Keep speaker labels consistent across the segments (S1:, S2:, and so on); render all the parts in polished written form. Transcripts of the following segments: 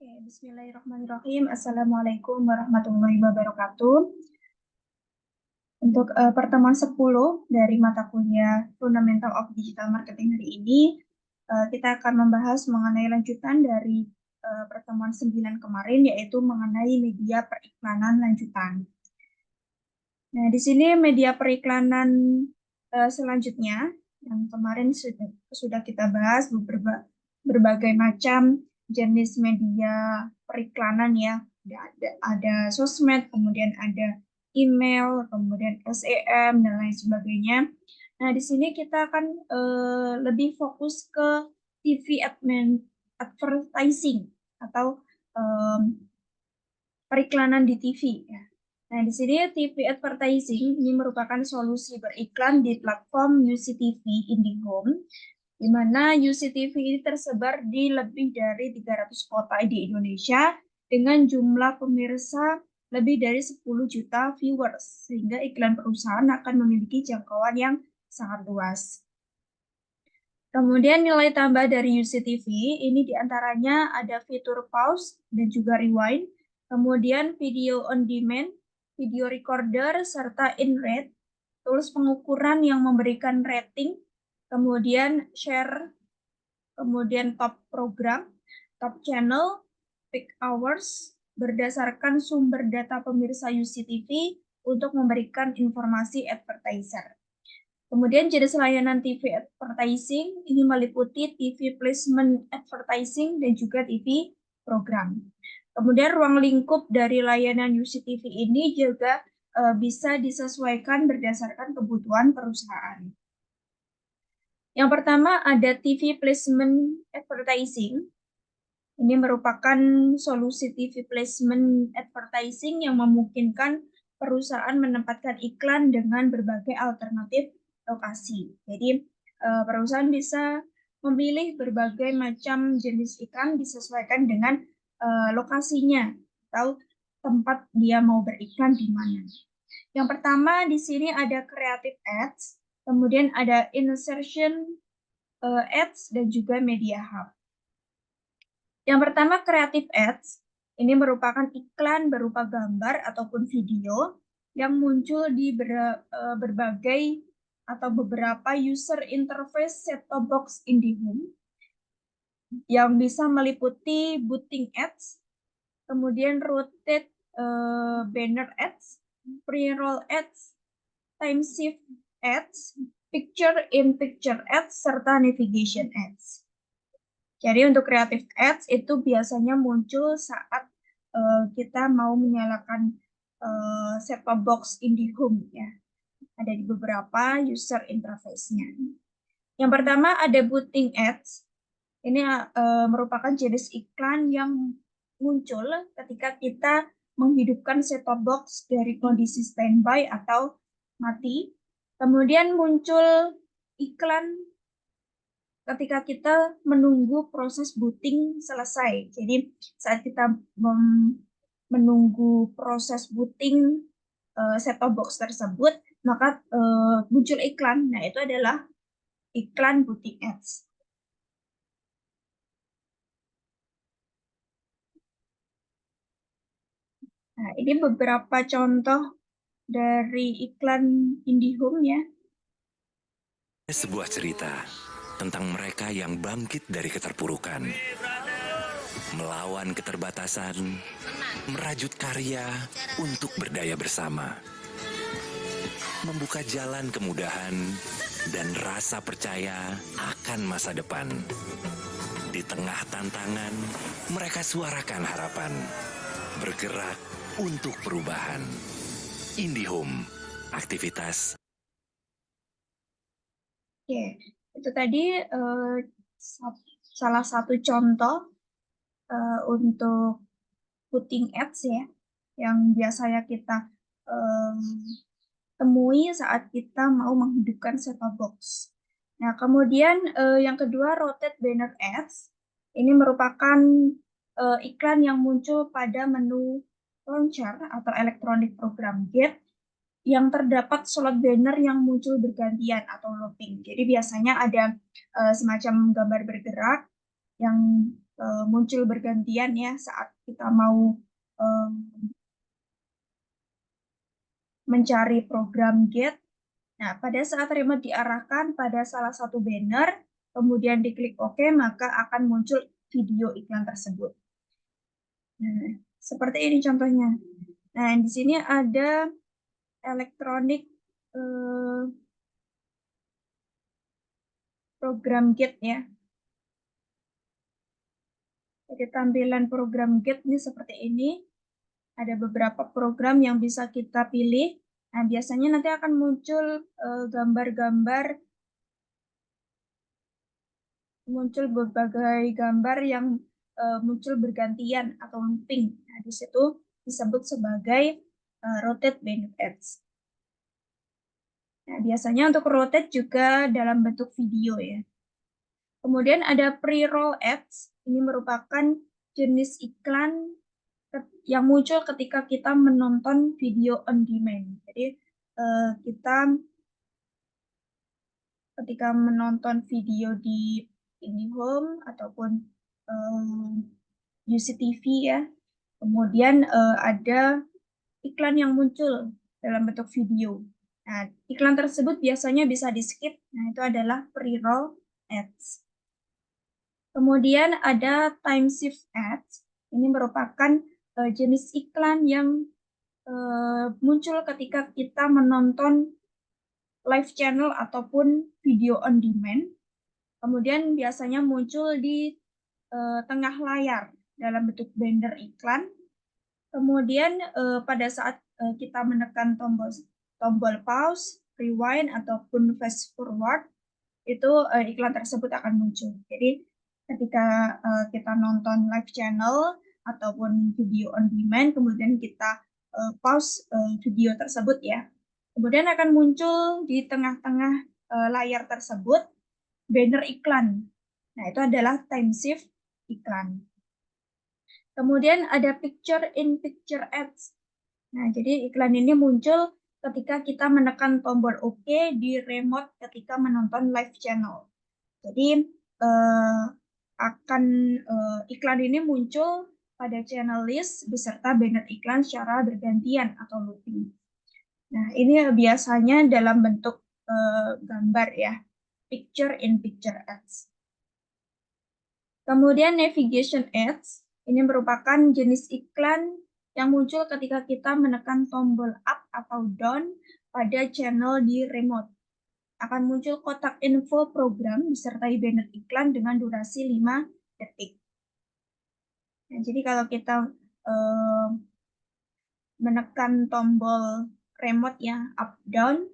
S1: Oke, Bismillahirrahmanirrahim. Assalamualaikum warahmatullahi wabarakatuh. Untuk pertemuan 10 dari mata kuliah Fundamental of Digital Marketing hari ini, kita akan membahas mengenai lanjutan dari pertemuan 9 kemarin, yaitu mengenai media periklanan lanjutan. Nah, di sini media periklanan selanjutnya, yang kemarin sudah kita bahas berbagai macam jenis media periklanan ya. Ada sosmed, kemudian ada email, kemudian SEM, dan lain sebagainya. Nah, di sini kita akan lebih fokus ke TV advertising atau periklanan di TV ya. Nah, di sini TV advertising ini merupakan solusi beriklan di platform UCTV IndiHome, di mana UCTV ini tersebar di lebih dari 300 kota di Indonesia dengan jumlah pemirsa lebih dari 10 juta viewers, sehingga iklan perusahaan akan memiliki jangkauan yang sangat luas. Kemudian nilai tambah dari UCTV ini diantaranya ada fitur pause dan juga rewind, kemudian video on demand, video recorder, serta in-rate, tools pengukuran yang memberikan rating, kemudian share, kemudian top program, top channel, peak hours, berdasarkan sumber data pemirsa UCTV untuk memberikan informasi advertiser. Kemudian jenis layanan TV advertising ini meliputi TV placement advertising dan juga TV program. Kemudian ruang lingkup dari layanan UCTV ini juga bisa disesuaikan berdasarkan kebutuhan perusahaan. Yang pertama ada TV placement advertising. Ini merupakan solusi TV placement advertising yang memungkinkan perusahaan menempatkan iklan dengan berbagai alternatif lokasi. Jadi perusahaan bisa memilih berbagai macam jenis iklan disesuaikan dengan lokasinya atau tempat dia mau beriklan di mana. Yang pertama di sini ada creative ads, kemudian ada insertion ads dan juga media hub. Yang pertama creative ads, ini merupakan iklan berupa gambar ataupun video yang muncul di berbagai atau beberapa user interface set-top box IndiHome yang bisa meliputi booting ads, kemudian rotate banner ads, pre-roll ads, time shift ads, picture-in-picture ads, serta navigation ads. Jadi untuk creative ads itu biasanya muncul saat kita mau menyalakan set-top box IndiHome ya. Ada di beberapa user interface-nya. Yang pertama ada booting ads. Ini merupakan jenis iklan yang muncul ketika kita menghidupkan set-top box dari kondisi standby atau mati. Kemudian muncul iklan ketika kita menunggu proses booting selesai. Jadi saat kita menunggu proses booting set-top box tersebut, maka muncul iklan. Nah, itu adalah iklan booting ads. Nah, ini beberapa contoh dari iklan IndiHome ya.
S2: Sebuah cerita tentang mereka yang bangkit dari keterpurukan, melawan keterbatasan, merajut karya untuk berdaya bersama, membuka jalan kemudahan dan rasa percaya akan masa depan. Di tengah tantangan, mereka suarakan harapan, bergerak untuk perubahan. IndiHome, aktivitas.
S1: Oke, itu tadi salah satu contoh untuk booting ads ya, yang biasanya kita temui saat kita mau menghidupkan set-top box. Nah, kemudian yang kedua rotate banner ads. Ini merupakan iklan yang muncul pada menu launcher atau electronic program gate yang terdapat slot banner yang muncul bergantian atau looping. Jadi biasanya ada semacam gambar bergerak yang muncul bergantian ya saat kita mau mencari program get. Nah, pada saat remote diarahkan pada salah satu banner, kemudian diklik OK, maka akan muncul video iklan tersebut. Nah, seperti ini contohnya. Nah, di sini ada elektronik program get ya. Jadi tampilan program get ini seperti ini. Ada beberapa program yang bisa kita pilih. Nah, biasanya nanti akan muncul gambar-gambar, muncul berbagai gambar yang muncul bergantian atau looping. Nah, di situ disebut sebagai rotate banner ads. Nah, biasanya untuk rotate juga dalam bentuk video ya. Kemudian ada pre-roll ads. Ini merupakan jenis iklan yang muncul ketika kita menonton video on demand. Jadi kita ketika menonton video di IndiHome ataupun UCTV ya, kemudian ada iklan yang muncul dalam bentuk video. Nah, iklan tersebut biasanya bisa di-skip. Nah, itu adalah pre-roll ads. Kemudian ada time shift ads. Ini merupakan jenis iklan yang muncul ketika kita menonton live channel ataupun video on demand. Kemudian biasanya muncul di tengah layar dalam bentuk banner iklan. Kemudian pada saat kita menekan tombol pause, rewind, ataupun fast forward, itu iklan tersebut akan muncul. Jadi ketika kita nonton live channel ataupun video on demand, kemudian kita pause video tersebut ya, kemudian akan muncul di tengah-tengah layar tersebut banner iklan. Nah, itu adalah time shift iklan. Kemudian ada picture-in-picture ads. Nah, jadi iklan ini muncul ketika kita menekan tombol OK di remote ketika menonton live channel. Jadi iklan ini muncul pada channel list beserta banner iklan secara bergantian atau looping. Nah, ini biasanya dalam bentuk gambar ya, picture-in-picture ads. Kemudian navigation ads, ini merupakan jenis iklan yang muncul ketika kita menekan tombol up atau down pada channel di remote. Akan muncul kotak info program disertai banner iklan dengan durasi 5 detik. Nah, jadi kalau kita menekan tombol remote ya, up down,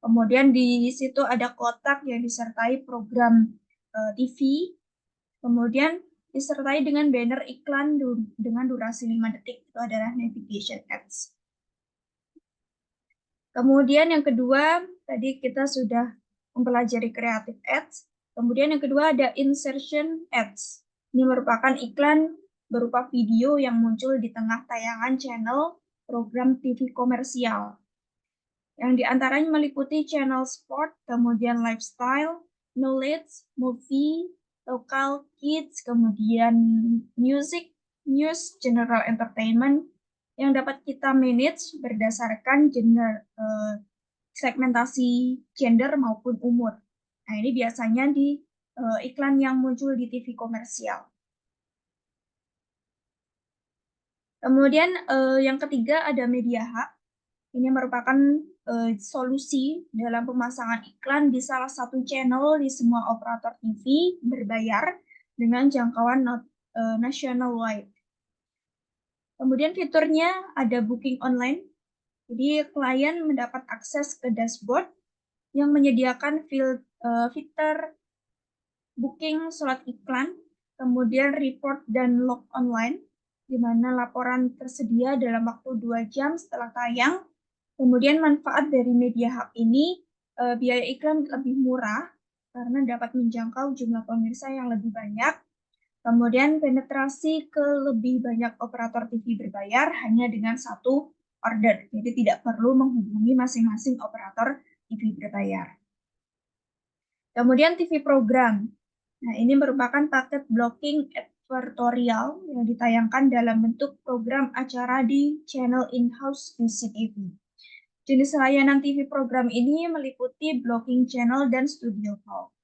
S1: kemudian di situ ada kotak yang disertai program TV, kemudian disertai dengan banner iklan dengan durasi 5 detik, itu adalah navigation ads. Kemudian yang kedua, tadi kita sudah mempelajari creative ads. Kemudian yang kedua ada insertion ads. Ini merupakan iklan berupa video yang muncul di tengah tayangan channel program TV komersial. Yang diantaranya meliputi channel sport, kemudian lifestyle, knowledge, movie, local, kids, kemudian music, news, general entertainment, yang dapat kita manage berdasarkan segmentasi gender maupun umur. Nah, ini biasanya di iklan yang muncul di TV komersial. Kemudian yang ketiga ada media hub. Ini merupakan solusi dalam pemasangan iklan di salah satu channel di semua operator TV berbayar dengan jangkauan nationwide. Kemudian fiturnya ada booking online. Jadi klien mendapat akses ke dashboard yang menyediakan fitur booking slot iklan, kemudian report dan log online, di mana laporan tersedia dalam waktu 2 jam setelah tayang. Kemudian manfaat dari media hub ini, biaya iklan lebih murah karena dapat menjangkau jumlah pemirsa yang lebih banyak. Kemudian penetrasi ke lebih banyak operator TV berbayar hanya dengan satu order. Jadi tidak perlu menghubungi masing-masing operator TV berbayar. Kemudian TV program. Nah, ini merupakan paket blocking ad advertorial yang ditayangkan dalam bentuk program acara di channel in-house UCTV. Jenis layanan TV program ini meliputi blocking channel dan studio hall.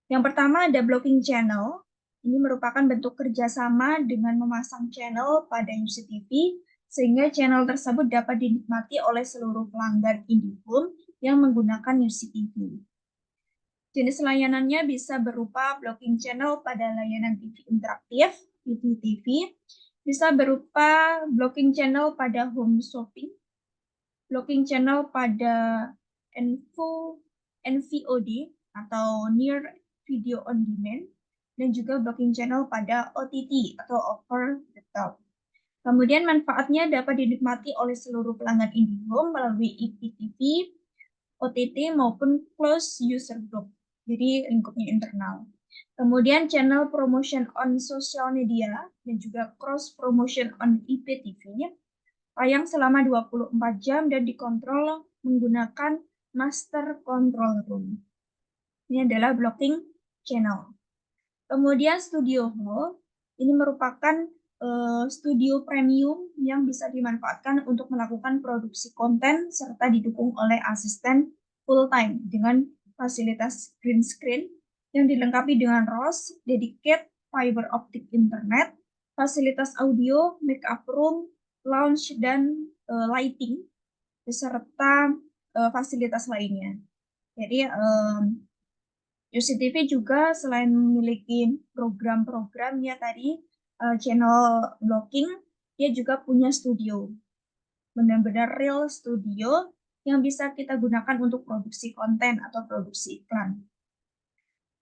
S1: Yang pertama ada blocking channel. Ini merupakan bentuk kerjasama dengan memasang channel pada UCTV sehingga channel tersebut dapat dinikmati oleh seluruh pelanggan IndiHome yang menggunakan UCTV. Jenis layanannya bisa berupa blocking channel pada layanan TV interaktif, TV, bisa berupa blocking channel pada home shopping, blocking channel pada NVOD atau Near Video on Demand, dan juga blocking channel pada OTT atau Over the Top. Kemudian manfaatnya dapat dinikmati oleh seluruh pelanggan IndiHome melalui IPTV, OTT maupun closed user group. Jadi lingkupnya internal. Kemudian channel promotion on social media dan juga cross promotion on IPTV tayang selama 24 jam dan dikontrol menggunakan master control room. Ini adalah blocking channel. Kemudian studio hall ini merupakan studio premium yang bisa dimanfaatkan untuk melakukan produksi konten serta didukung oleh asisten full time dengan fasilitas green screen yang dilengkapi dengan ROS, dedicated fiber optic internet, fasilitas audio, makeup room, lounge, dan lighting, beserta fasilitas lainnya. Jadi UCTV juga selain memiliki program-programnya tadi, channel blocking, dia juga punya studio. Benar-benar real studio yang bisa kita gunakan untuk produksi konten atau produksi iklan.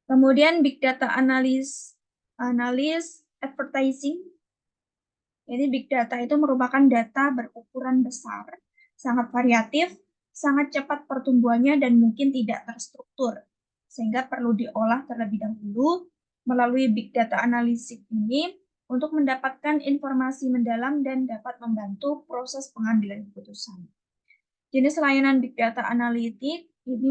S1: Kemudian big data analis advertising. Jadi big data itu merupakan data berukuran besar, sangat variatif, sangat cepat pertumbuhannya dan mungkin tidak terstruktur, sehingga perlu diolah terlebih dahulu melalui big data analisis ini untuk mendapatkan informasi mendalam dan dapat membantu proses pengambilan keputusan. Jenis layanan Big Data Analytics ini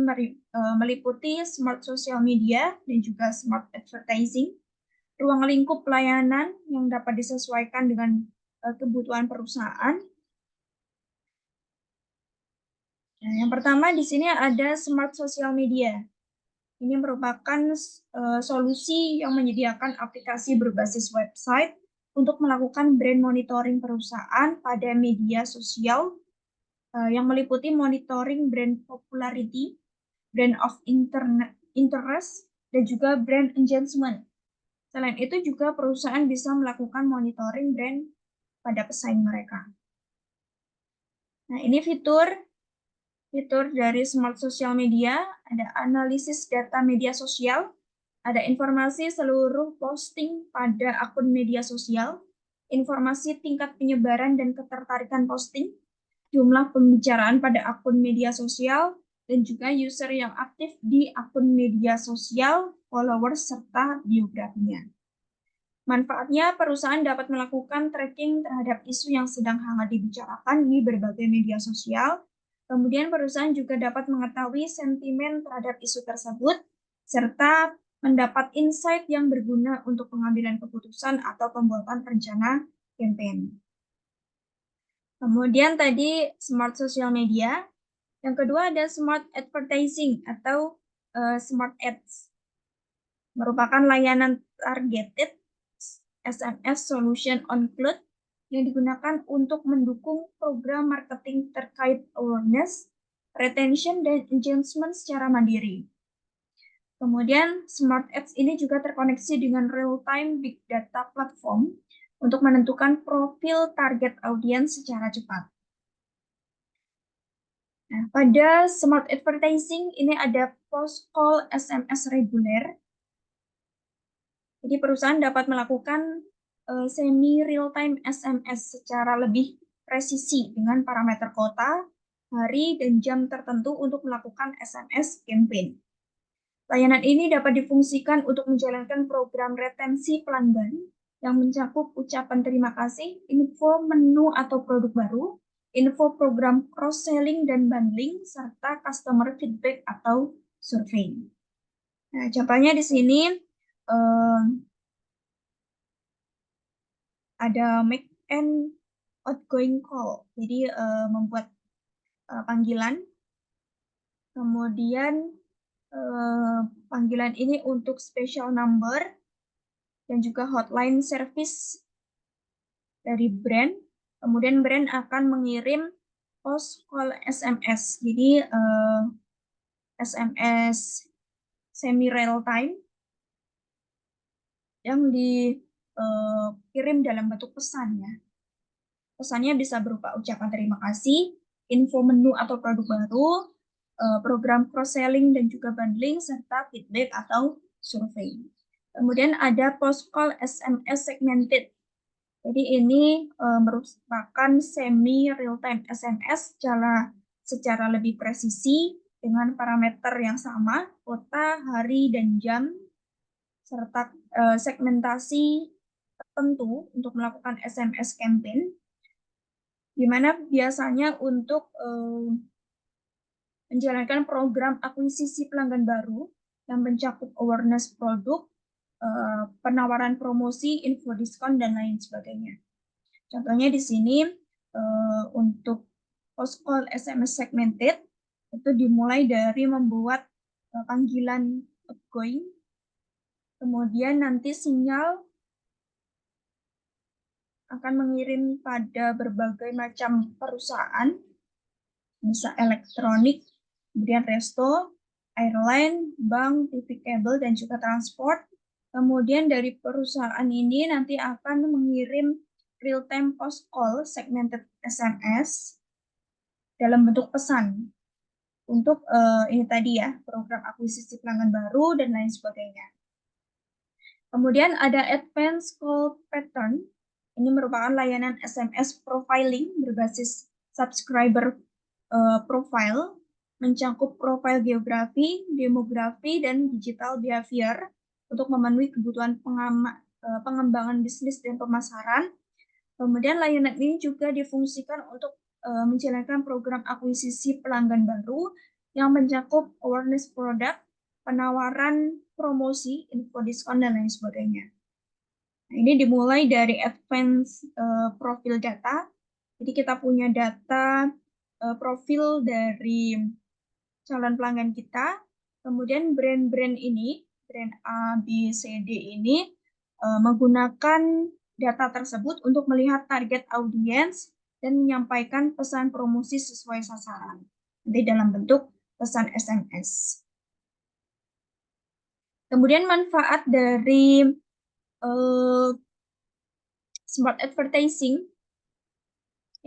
S1: meliputi Smart Social Media dan juga Smart Advertising, ruang lingkup pelayanan yang dapat disesuaikan dengan kebutuhan perusahaan. Nah, yang pertama di sini ada Smart Social Media. Ini merupakan solusi yang menyediakan aplikasi berbasis website untuk melakukan brand monitoring perusahaan pada media sosial yang meliputi monitoring brand popularity, brand of interest, dan juga brand engagement. Selain itu juga perusahaan bisa melakukan monitoring brand pada pesaing mereka. Nah, ini fitur dari Smart Social Media, ada analisis data media sosial, ada informasi seluruh posting pada akun media sosial, informasi tingkat penyebaran dan ketertarikan posting, jumlah pembicaraan pada akun media sosial, dan juga user yang aktif di akun media sosial, followers, serta biografinya. Manfaatnya, perusahaan dapat melakukan tracking terhadap isu yang sedang hangat dibicarakan di berbagai media sosial. Kemudian perusahaan juga dapat mengetahui sentimen terhadap isu tersebut, serta mendapat insight yang berguna untuk pengambilan keputusan atau pembuatan rencana campaign. Kemudian tadi Smart Social Media. Yang kedua ada Smart Advertising atau Smart Ads. Merupakan layanan targeted SMS solution on cloud yang digunakan untuk mendukung program marketing terkait awareness, retention, dan engagement secara mandiri. Kemudian Smart Ads ini juga terkoneksi dengan real-time big data platform untuk menentukan profil target audiens secara cepat. Nah, pada Smart Advertising ini ada post-call SMS reguler. Jadi perusahaan dapat melakukan semi-real-time SMS secara lebih presisi dengan parameter kota, hari, dan jam tertentu untuk melakukan SMS campaign. Layanan ini dapat difungsikan untuk menjalankan program retensi pelanggan yang mencakup ucapan terima kasih, info menu atau produk baru, info program cross-selling dan bundling, serta customer feedback atau survei. Nah, contohnya di sini ada make an outgoing call, jadi membuat panggilan. Kemudian panggilan ini untuk special number dan juga hotline service dari brand. Kemudian brand akan mengirim post call SMS. Jadi SMS semi real time yang dikirim dalam bentuk pesan ya. Pesannya bisa berupa ucapan terima kasih, info menu atau produk baru, program cross-selling dan juga bundling, serta feedback atau survei. Kemudian ada post call SMS segmented. Jadi ini merupakan semi real-time SMS secara lebih presisi dengan parameter yang sama, kota, hari, dan jam, serta segmentasi tertentu untuk melakukan SMS campaign, di mana biasanya untuk menjalankan program akuisisi pelanggan baru yang mencakup awareness produk, penawaran promosi, info diskon, dan lain sebagainya. Contohnya di sini untuk post call SMS segmented itu dimulai dari membuat panggilan outgoing, kemudian nanti sinyal akan mengirim pada berbagai macam perusahaan, bisa elektronik, kemudian resto, airline, bank, TV kabel, dan juga transport. Kemudian dari perusahaan ini nanti akan mengirim real-time post call segmented SMS dalam bentuk pesan untuk ini tadi ya, program akuisisi pelanggan baru dan lain sebagainya. Kemudian ada advanced call pattern. Ini merupakan layanan SMS profiling berbasis subscriber profile, mencakup profil geografi, demografi, dan digital behavior untuk memenuhi kebutuhan pengembangan bisnis dan pemasaran. Kemudian layanan ini juga difungsikan untuk menjalankan program akuisisi pelanggan baru yang mencakup awareness produk, penawaran promosi, info diskon, dan lain sebagainya. Nah, ini dimulai dari advance profil data. Jadi kita punya data profil dari calon pelanggan kita. Kemudian brand-brand ini, brand A, B, C, D ini menggunakan data tersebut untuk melihat target audiens dan menyampaikan pesan promosi sesuai sasaran. Nanti dalam bentuk pesan SMS. Kemudian manfaat dari smart advertising,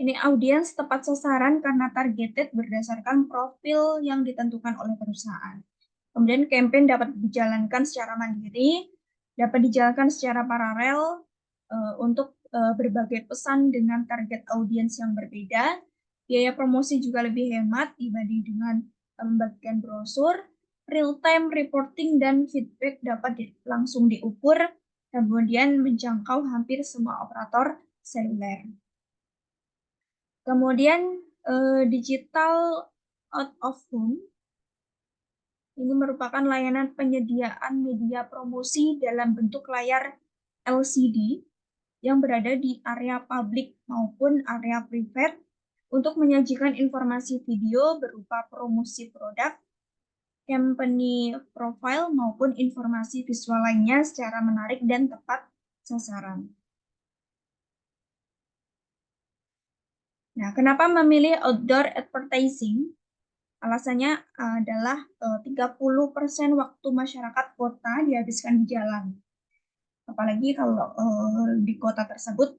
S1: ini audiens tepat sasaran karena targeted berdasarkan profil yang ditentukan oleh perusahaan. Kemudian campaign dapat dijalankan secara mandiri, dapat dijalankan secara paralel untuk berbagai pesan dengan target audiens yang berbeda. Biaya promosi juga lebih hemat dibanding dengan membagikan brosur. Real-time reporting dan feedback dapat langsung diukur, kemudian menjangkau hampir semua operator seluler. Kemudian digital out of home, ini merupakan layanan penyediaan media promosi dalam bentuk layar LCD yang berada di area publik maupun area private untuk menyajikan informasi video berupa promosi produk, company profile, maupun informasi visual lainnya secara menarik dan tepat sasaran. Nah, kenapa memilih outdoor advertising? Alasannya adalah 30% waktu masyarakat kota dihabiskan di jalan. Apalagi kalau di kota tersebut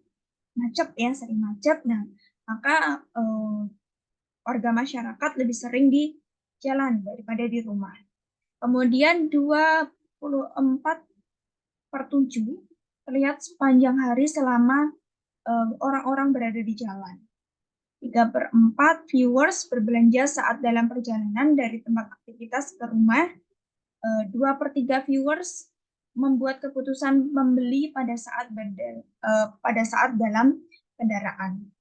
S1: macet ya, sering macet. Nah, maka warga masyarakat lebih sering di jalan daripada di rumah. Kemudian 24/7 terlihat sepanjang hari selama orang-orang berada di jalan. 3/4 viewers berbelanja saat dalam perjalanan dari tempat aktivitas ke rumah. 2/3 viewers membuat keputusan membeli pada saat dalam kendaraan.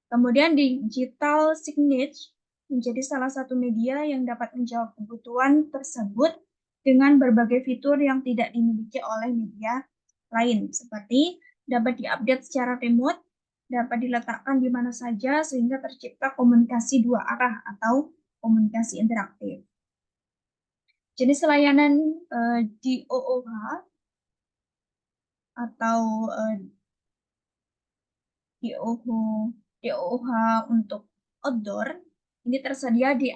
S1: Kemudian digital signage menjadi salah satu media yang dapat menjawab kebutuhan tersebut dengan berbagai fitur yang tidak dimiliki oleh media lain, seperti dapat diupdate secara remote, dapat diletakkan di mana saja sehingga tercipta komunikasi dua arah atau komunikasi interaktif. Jenis layanan DOOH atau DOOH untuk outdoor ini tersedia di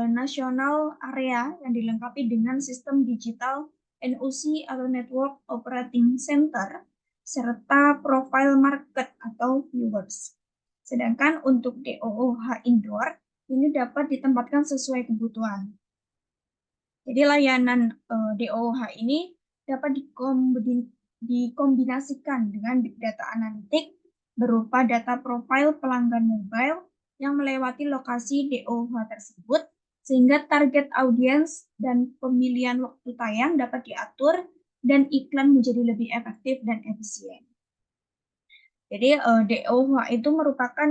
S1: nasional area yang dilengkapi dengan sistem digital NOC atau Network Operating Center serta profile market atau viewers. Sedangkan untuk DOOH indoor ini dapat ditempatkan sesuai kebutuhan. Jadi layanan DOOH ini dapat dikombinasikan dengan big data analitik berupa data profil pelanggan mobile yang melewati lokasi DOOH tersebut, sehingga target audiens dan pemilihan waktu tayang dapat diatur dan iklan menjadi lebih efektif dan efisien. Jadi DOOH itu merupakan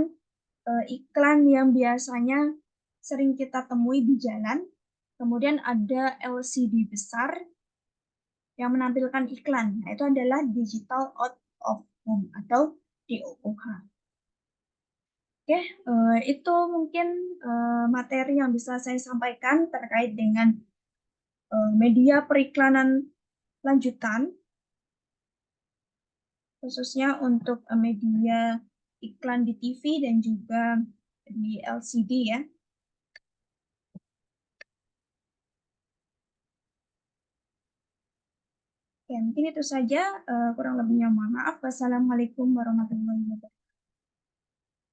S1: iklan yang biasanya sering kita temui di jalan, kemudian ada LCD besar yang menampilkan iklan. Nah, itu adalah Digital Out of Home atau DOOH. Oke, itu mungkin materi yang bisa saya sampaikan terkait dengan media periklanan lanjutan, khususnya untuk media iklan di TV dan juga di LCD ya. Oke, mungkin itu saja. Kurang lebihnya mohon maaf. Wassalamualaikum warahmatullahi wabarakatuh.